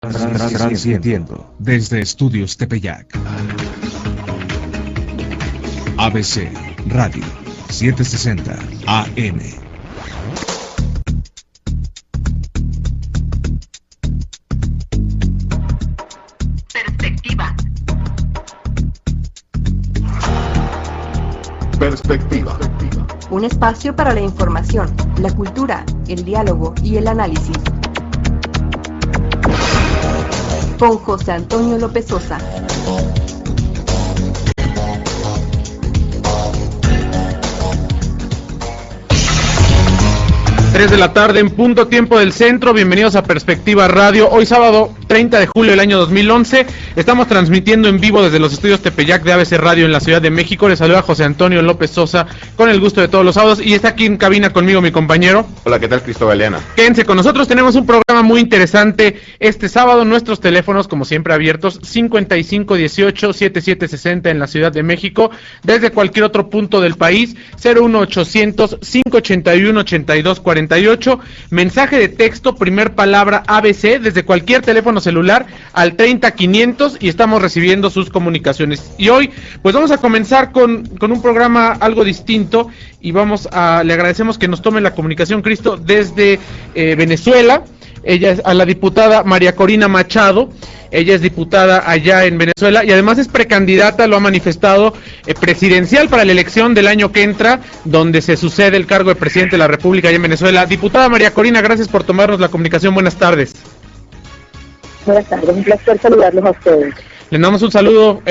Transmitiendo desde Estudios Tepeyac. ABC Radio 760 AM. Perspectiva. Un espacio para la información, la cultura, el diálogo y el análisis. Con José Antonio López Sosa. De la tarde en punto tiempo del centro. Bienvenidos a Perspectiva Radio. Hoy sábado 30 de julio del año 2011. Estamos transmitiendo en vivo desde los estudios Tepeyac de ABC Radio en la Ciudad de México. Les saluda José Antonio López Sosa con el gusto de todos los sábados. Y está aquí en cabina conmigo mi compañero. Hola, ¿qué tal, Cristo Galeana? Quédense con nosotros, tenemos un programa muy interesante este sábado. Nuestros teléfonos, como siempre, abiertos: 5518-7760 en la Ciudad de México. Desde cualquier otro punto del país, 01800-581-8248. Mensaje de texto, primer palabra ABC, desde cualquier teléfono celular al 30500 y estamos recibiendo sus comunicaciones. Y hoy, pues vamos a comenzar con un programa algo distinto y le agradecemos que nos tome la comunicación, Cristo, desde Venezuela. Ella es a la diputada María Corina Machado. Ella es diputada allá en Venezuela y además es precandidata, lo ha manifestado, presidencial para la elección del año que entra, donde se sucede el cargo de presidente de la República allá en Venezuela. Diputada María Corina, gracias por tomarnos la comunicación. Buenas tardes. Buenas tardes, un placer saludarlos a ustedes. Le damos un saludo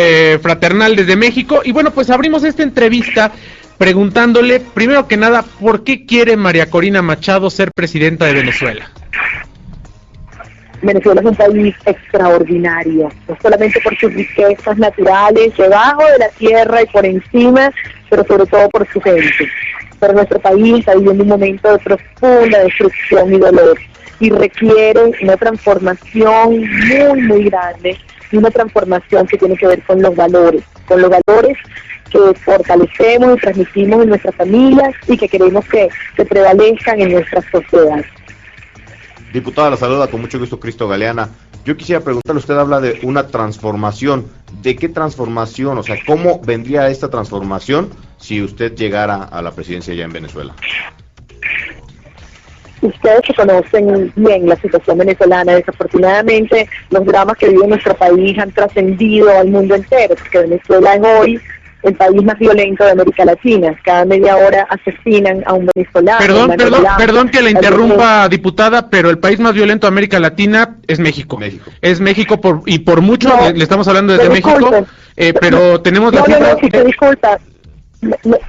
fraternal desde México y bueno, pues abrimos esta entrevista preguntándole, primero que nada, ¿por qué quiere María Corina Machado ser presidenta de Venezuela? Venezuela es un país extraordinario, no solamente por sus riquezas naturales, debajo de la tierra y por encima, pero sobre todo por su gente. Pero nuestro país está viviendo un momento de profunda destrucción y dolor, y requiere una transformación muy, muy grande, y una transformación que tiene que ver con los valores que fortalecemos y transmitimos en nuestras familias y que queremos que prevalezcan en nuestra sociedad. Diputada, la saluda con mucho gusto Cristo Galeana. Yo quisiera preguntarle, usted habla de una transformación. ¿De qué transformación? O sea, ¿cómo vendría esta transformación si usted llegara a la presidencia ya en Venezuela? Ustedes que conocen bien la situación venezolana, desafortunadamente los dramas que vive nuestro país han trascendido al mundo entero, porque Venezuela es hoy el país más violento de América Latina. Cada media hora asesinan a un venezolano. Perdón que la interrumpa, diputada, pero el país más violento de América Latina es México. Es México por mucho, no, le estamos hablando desde México, pero tenemos la cifra...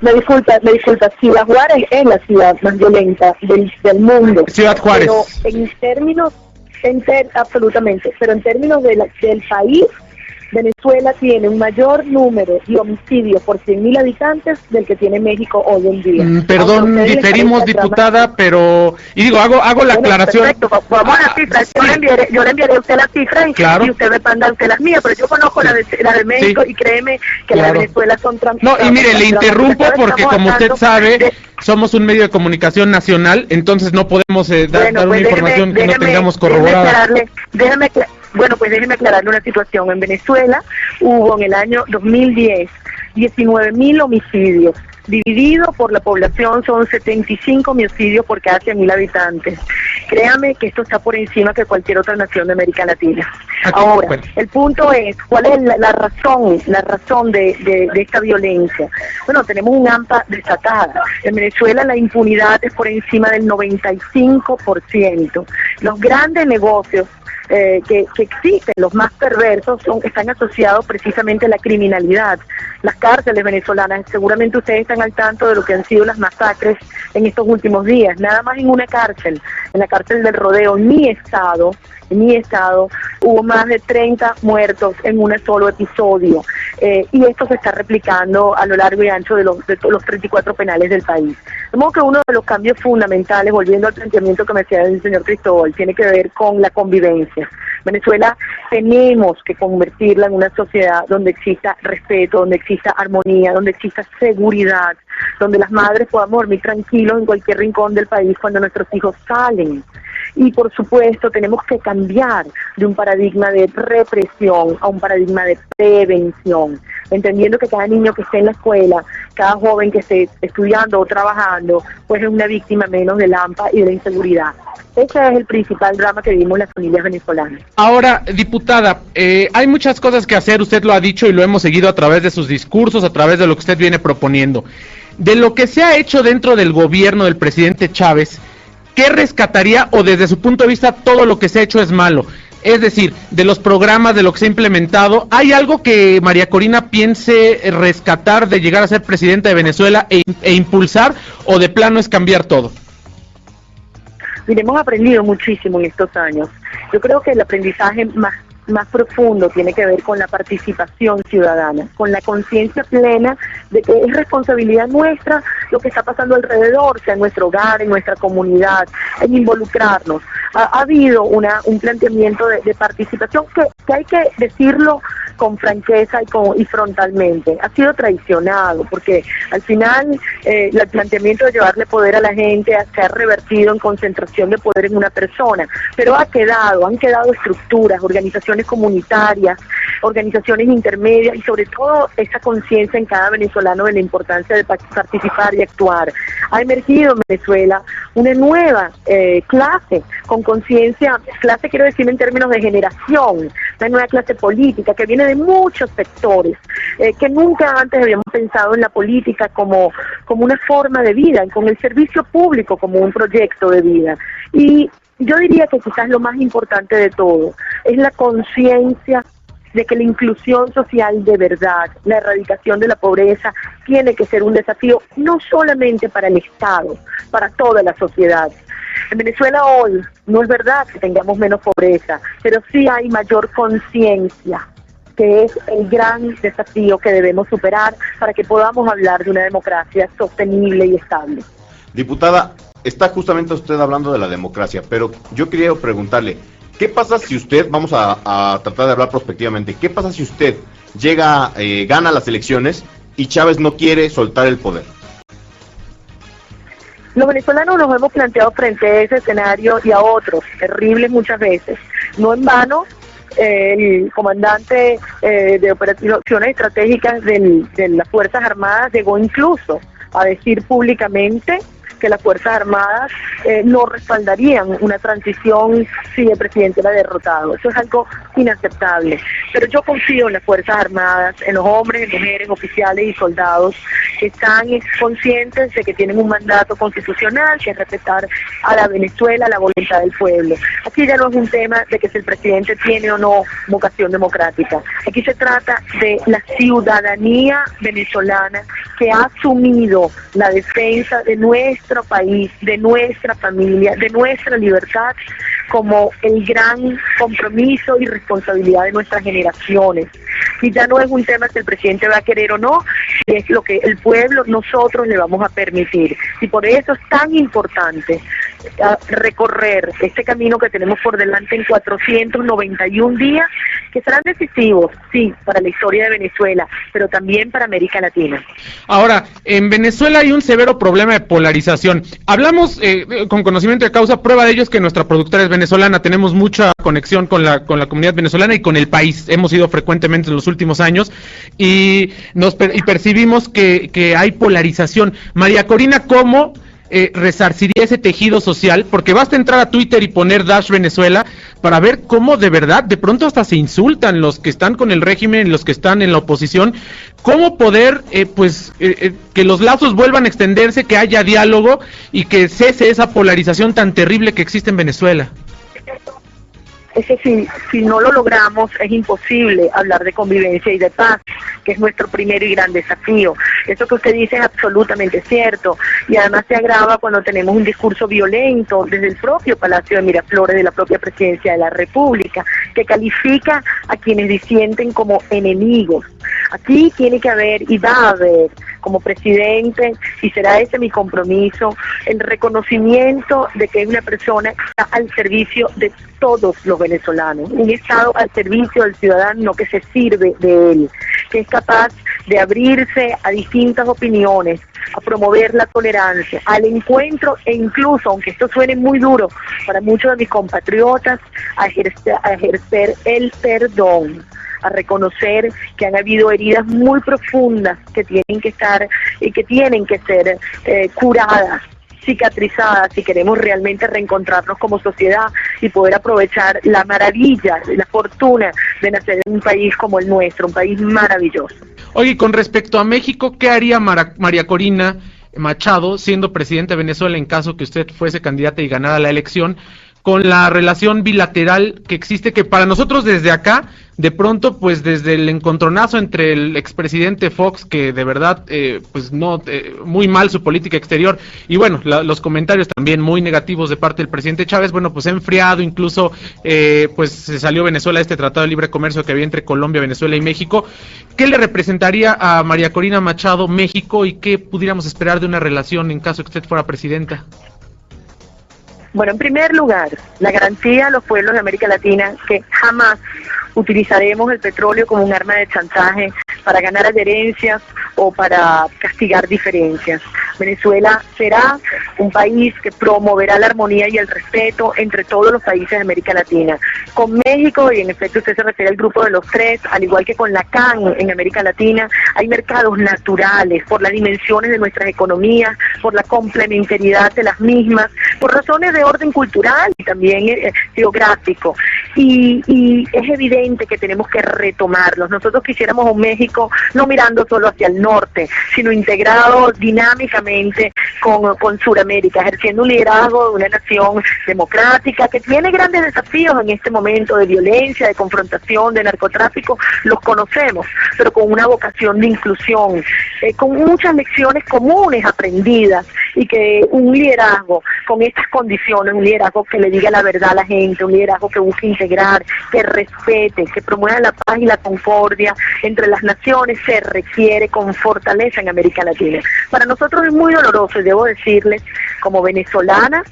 Me disculpa, Ciudad Juárez es la ciudad más violenta del mundo. Ciudad Juárez. Pero en términos, absolutamente, pero en términos del país, Venezuela tiene un mayor número de homicidios por 100.000 habitantes del que tiene México hoy en día. Perdón, diferimos, diputada, pero... Y digo, hago la aclaración... Perfecto, vamos a las cifras. Yo le enviaré a usted las cifras y usted me manda usted las mías, pero yo conozco la de México, sí, y créeme que las de Venezuela son... No, y mire, le interrumpo porque como usted sabe, somos un medio de comunicación nacional, entonces no podemos dar una información que no tengamos corroborada. Déjeme aclararle una situación. En Venezuela hubo en el año 2010 19.000 homicidios. Dividido por la población son 75 homicidios por cada 100.000 habitantes. Créame que esto está por encima que cualquier otra nación de América Latina. Ahora, el punto es, ¿cuál es la razón de esta violencia? Bueno, tenemos un AMPA desatada. En Venezuela la impunidad es por encima del 95%. Los grandes negocios que existen, los más perversos, están asociados precisamente a la criminalidad. Las cárceles venezolanas, seguramente ustedes están al tanto de lo que han sido las masacres en estos últimos días. Nada más en una cárcel, en la cárcel del Rodeo, en mi estado, hubo más de 30 muertos en un solo episodio, y esto se está replicando a lo largo y ancho de los 34 penales del país. De modo que uno de los cambios fundamentales, volviendo al planteamiento que me hacía el señor Cristóbal, tiene que ver con la convivencia. Venezuela tenemos que convertirla en una sociedad donde exista respeto, donde exista armonía, donde exista seguridad, donde las madres podamos dormir tranquilos en cualquier rincón del país cuando nuestros hijos salen. Y por supuesto tenemos que cambiar de un paradigma de represión a un paradigma de prevención, entendiendo que cada niño que esté en la escuela, cada joven que esté estudiando o trabajando, pues es una víctima menos del AMPA y de la inseguridad. Ese es el principal drama que vivimos las familias venezolanas. Ahora, diputada, hay muchas cosas que hacer, usted lo ha dicho y lo hemos seguido a través de sus discursos, a través de lo que usted viene proponiendo. De lo que se ha hecho dentro del gobierno del presidente Chávez, ¿qué rescataría o desde su punto de vista todo lo que se ha hecho es malo? Es decir, de los programas, de lo que se ha implementado, ¿hay algo que María Corina piense rescatar de llegar a ser presidenta de Venezuela e impulsar, o de plano es cambiar todo? Mire, hemos aprendido muchísimo en estos años. Yo creo que el aprendizaje más profundo tiene que ver con la participación ciudadana, con la conciencia plena de que es responsabilidad nuestra lo que está pasando alrededor, sea en nuestro hogar, en nuestra comunidad, en involucrarnos. Ha habido un planteamiento de participación que hay que decirlo con franqueza y frontalmente. Ha sido traicionado, porque al final el planteamiento de llevarle poder a la gente se ha revertido en concentración de poder en una persona, pero han quedado estructuras, organizaciones comunitarias, organizaciones intermedias y sobre todo esa conciencia en cada venezolano de la importancia de participar y actuar. Ha emergido en Venezuela una nueva clase con conciencia, clase quiero decir en términos de generación, una nueva clase política que viene de muchos sectores, que nunca antes habíamos pensado en la política como una forma de vida, con el servicio público como un proyecto de vida. Y yo diría que quizás lo más importante de todo es la conciencia de que la inclusión social de verdad, la erradicación de la pobreza, tiene que ser un desafío no solamente para el Estado, para toda la sociedad. En Venezuela hoy no es verdad que tengamos menos pobreza, pero sí hay mayor conciencia, que es el gran desafío que debemos superar para que podamos hablar de una democracia sostenible y estable. Diputada, está justamente usted hablando de la democracia, pero yo quería preguntarle, ¿qué pasa si usted, vamos a tratar de hablar prospectivamente, qué pasa si usted gana las elecciones y Chávez no quiere soltar el poder? Los venezolanos nos hemos planteado frente a ese escenario y a otros, terribles muchas veces. No en vano, el comandante de operaciones estratégicas de las Fuerzas Armadas llegó incluso a decir públicamente que las Fuerzas Armadas no respaldarían una transición si el presidente era derrotado. Eso es algo inaceptable. Pero yo confío en las Fuerzas Armadas, en los hombres, mujeres, oficiales y soldados que están conscientes de que tienen un mandato constitucional, que es respetar a la Venezuela, la voluntad del pueblo. Aquí ya no es un tema de que si el presidente tiene o no vocación democrática. Aquí se trata de la ciudadanía venezolana que ha asumido la defensa de nuestro país, de nuestra familia, de nuestra libertad como el gran compromiso y responsabilidad de nuestras generaciones. Y ya no es un tema si el presidente va a querer o no, si es lo que el pueblo, nosotros le vamos a permitir. Y por eso es tan importante recorrer este camino que tenemos por delante en 491 días, que serán decisivos, sí, para la historia de Venezuela, pero también para América Latina. Ahora, en Venezuela hay un severo problema de polarización. Hablamos con conocimiento de causa, prueba de ello es que nuestra productora es venezolana, tenemos mucha conexión con la comunidad venezolana y con el país, hemos ido frecuentemente en los últimos años y percibimos que hay polarización. María Corina, ¿cómo resarciría ese tejido social? Porque basta entrar a Twitter y poner #Venezuela para ver cómo de verdad, de pronto hasta se insultan los que están con el régimen, los que están en la oposición. ¿Cómo poder, que los lazos vuelvan a extenderse, que haya diálogo y que cese esa polarización tan terrible que existe en Venezuela? Es que si no lo logramos, es imposible hablar de convivencia y de paz, que es nuestro primer y gran desafío. Eso que usted dice es absolutamente cierto, y además se agrava cuando tenemos un discurso violento desde el propio Palacio de Miraflores, de la propia Presidencia de la República, que califica a quienes disienten como enemigos. Aquí tiene que haber y va a haber, como presidente, y será ese mi compromiso, el reconocimiento de que es una persona que está al servicio de todos los venezolanos, un Estado al servicio del ciudadano que se sirve de él, que es capaz de abrirse a distintas opiniones, a promover la tolerancia, al encuentro e incluso, aunque esto suene muy duro para muchos de mis compatriotas, a ejercer el perdón, a reconocer que han habido heridas muy profundas que tienen que estar y que tienen que ser curadas, cicatrizadas, si queremos realmente reencontrarnos como sociedad y poder aprovechar la maravilla, la fortuna de nacer en un país como el nuestro, un país maravilloso. Oye, con respecto a México, ¿qué haría María Corina Machado siendo presidenta de Venezuela en caso que usted fuese candidata y ganara la elección, con la relación bilateral que existe, que para nosotros desde acá, de pronto, pues desde el encontronazo entre el expresidente Fox, que de verdad, pues no, muy mal su política exterior, y bueno, los comentarios también muy negativos de parte del presidente Chávez, bueno, pues ha enfriado, incluso, pues se salió Venezuela de este tratado de libre comercio que había entre Colombia, Venezuela y México. ¿Qué le representaría a María Corina Machado México y qué pudiéramos esperar de una relación en caso que usted fuera presidenta? Bueno, en primer lugar, la garantía a los pueblos de América Latina que jamás utilizaremos el petróleo como un arma de chantaje para ganar adherencias o para castigar diferencias. Venezuela será un país que promoverá la armonía y el respeto entre todos los países de América Latina. Con México, y en efecto usted se refiere al grupo de los tres, al igual que con la CAN en América Latina, hay mercados naturales por las dimensiones de nuestras economías, por la complementariedad de las mismas, por razones de orden cultural y también geográfico. Y es evidente que tenemos que retomarlos. Nosotros quisiéramos un México no mirando solo hacia el norte, sino integrado dinámicamente con Sudamérica, ejerciendo un liderazgo de una nación democrática que tiene grandes desafíos en este momento de violencia, de confrontación, de narcotráfico, los conocemos, pero con una vocación de inclusión, con muchas lecciones comunes aprendidas, y que un liderazgo con estas condiciones, un liderazgo que le diga la verdad a la gente, un liderazgo que busque integrar, que respete, que promueva la paz y la concordia entre las naciones, se requiere con fortaleza en América Latina. Para nosotros es muy doloroso, y debo decirles, como venezolana,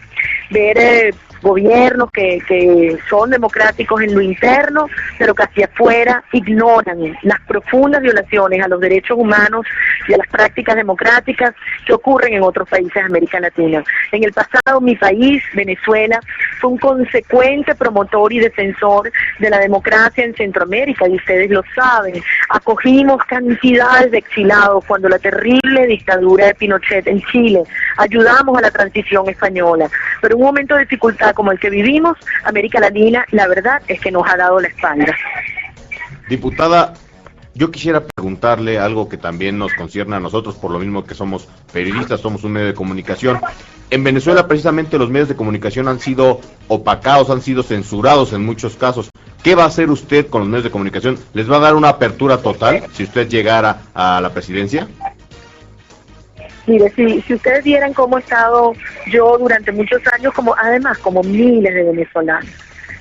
ver gobiernos que son democráticos en lo interno, pero que hacia afuera ignoran las profundas violaciones a los derechos humanos y a las prácticas democráticas que ocurren en otros países de América Latina. En el pasado, mi país, Venezuela, fue un consecuente promotor y defensor de la democracia en Centroamérica, y ustedes lo saben. Acogimos cantidades de exilados cuando la terrible dictadura de Pinochet en Chile. Ayudamos a la transición española, pero en un momento de dificultad como el que vivimos, América Latina, la verdad es que nos ha dado la espalda. Diputada, yo quisiera preguntarle algo que también nos concierne a nosotros, por lo mismo que somos periodistas, somos un medio de comunicación. En Venezuela, precisamente, los medios de comunicación han sido opacados, han sido censurados en muchos casos. ¿Qué va a hacer usted con los medios de comunicación? ¿Les va a dar una apertura total si usted llegara a la presidencia? Mire, si ustedes vieran cómo he estado yo durante muchos años, además como miles de venezolanos,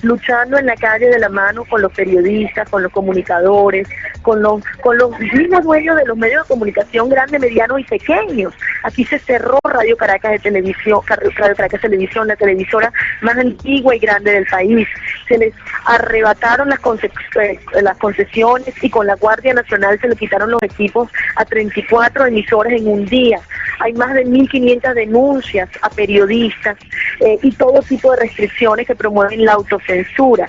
luchando en la calle de la mano con los periodistas, con los comunicadores, con los mismos dueños de los medios de comunicación grandes, medianos y pequeños. Aquí se cerró Radio Caracas de Televisión, Radio Caracas Televisión, la televisora más antigua y grande del país. Se les arrebataron las concesiones, y con la Guardia Nacional se le quitaron los equipos a 34 emisoras en un día. Hay más de 1.500 denuncias a periodistas y todo tipo de restricciones que promueven la autocensura.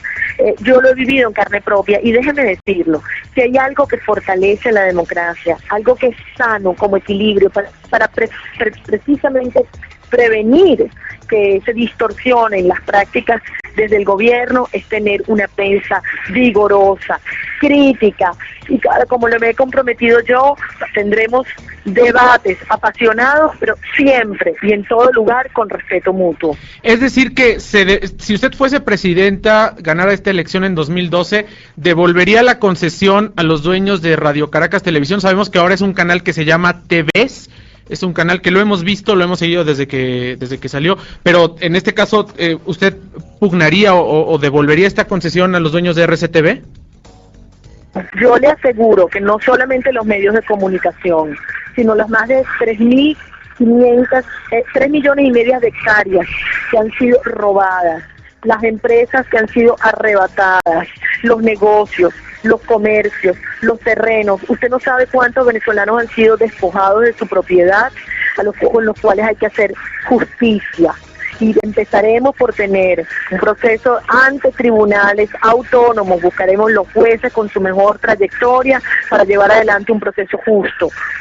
Yo lo he vivido en carne propia, y déjenme decirlo, si hay algo que fortalece la democracia, algo que es sano como equilibrio para precisamente prevenir que se distorsionen las prácticas desde el gobierno, es tener una prensa vigorosa, crítica, y como lo me he comprometido yo, tendremos debates apasionados, pero siempre y en todo lugar con respeto mutuo. Es decir que si usted fuese presidenta, ganara esta elección en 2012, ¿devolvería la concesión a los dueños de Radio Caracas Televisión? Sabemos que ahora es un canal que se llama TVS. Es un canal que lo hemos visto, lo hemos seguido desde que salió, pero en este caso, ¿usted pugnaría o devolvería esta concesión a los dueños de RCTV? Yo le aseguro que no solamente los medios de comunicación, sino las más de 3 millones y medio de hectáreas que han sido robadas, las empresas que han sido arrebatadas, los negocios, los comercios, los terrenos. Usted no sabe cuántos venezolanos han sido despojados de su propiedad con los cuales hay que hacer justicia. Y empezaremos por tener un proceso ante tribunales autónomos, buscaremos los jueces con su mejor trayectoria para llevar adelante un proceso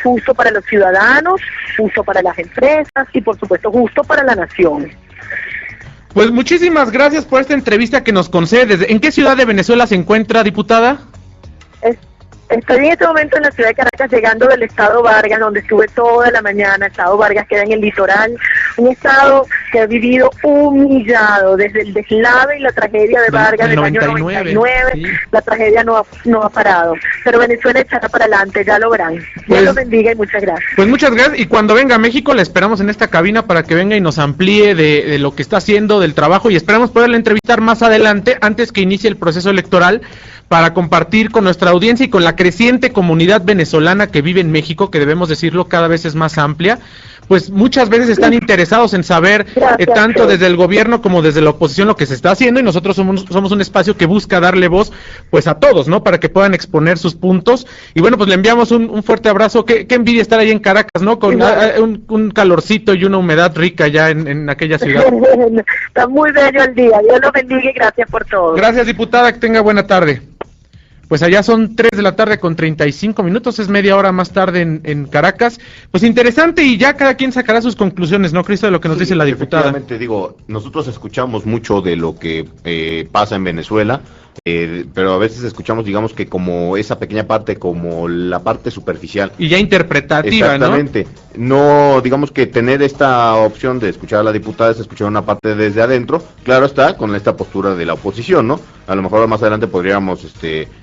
justo para los ciudadanos, justo para las empresas y por supuesto justo para la nación. Pues muchísimas gracias por esta entrevista que nos concede. ¿En qué ciudad de Venezuela se encuentra, diputada? Estoy en este momento en la ciudad de Caracas, llegando del estado Vargas, donde estuve toda la mañana. Estado Vargas queda en el litoral, un estado que ha vivido humillado desde el deslave y la tragedia de Vargas del año 99. Sí. La tragedia no ha parado, pero Venezuela echará para adelante, ya lo verán. Dios los bendiga y muchas gracias. Pues muchas gracias, y cuando venga a México la esperamos en esta cabina para que venga y nos amplíe de lo que está haciendo, del trabajo, y esperamos poderle entrevistar más adelante, antes que inicie el proceso electoral, para compartir con nuestra audiencia y con la creciente comunidad venezolana que vive en México, que debemos decirlo cada vez es más amplia. Pues muchas veces están interesados en saber tanto desde el gobierno como desde la oposición lo que se está haciendo, y nosotros somos un espacio que busca darle voz pues a todos, ¿no? Para que puedan exponer sus puntos. Y bueno, pues le enviamos un fuerte abrazo. Qué envidia estar ahí en Caracas, ¿no? Con un calorcito y una humedad rica ya en aquella ciudad. Está muy bello el día. Dios los bendiga y gracias por todo. Gracias, diputada, que tenga buena tarde. Pues allá son 3 de la tarde con 35 minutos, es media hora más tarde en Caracas. Pues interesante, y ya cada quien sacará sus conclusiones, ¿no, Cristo? De lo que nos dice la diputada. Efectivamente, digo, nosotros escuchamos mucho de lo que pasa en Venezuela, pero a veces escuchamos, digamos, que como esa pequeña parte, como la parte superficial. Y ya interpretativa, exactamente, ¿no? Digamos que tener esta opción de escuchar a la diputada es escuchar una parte desde adentro, claro está, con esta postura de la oposición, ¿no? A lo mejor más adelante podríamos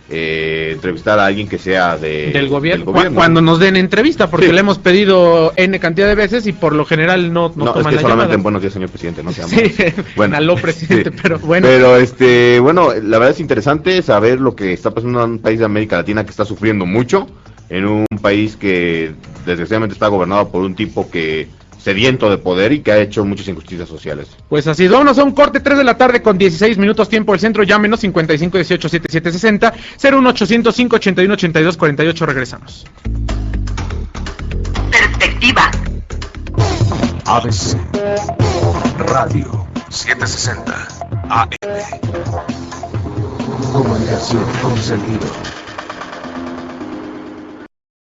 entrevistar a alguien que sea del gobierno. Cuando nos den entrevista, porque le hemos pedido N cantidad de veces y por lo general no toman es que la solamente llamada. En buenos días, señor presidente, no seamos. Sí, bueno, aló, presidente, sí. Pero bueno. Pero bueno, la verdad es interesante saber lo que está pasando en un país de América Latina que está sufriendo mucho, en un país que desgraciadamente está gobernado por un tipo que sediento de poder y que ha hecho muchas injusticias sociales. Pues así, vámonos a un corte, 3 de la tarde con 16 minutos tiempo del centro, llámenos 55 18 77 60 01 805 81 82 48, regresamos. Perspectiva. ABC Radio 760 AM. Comunicación con sentido.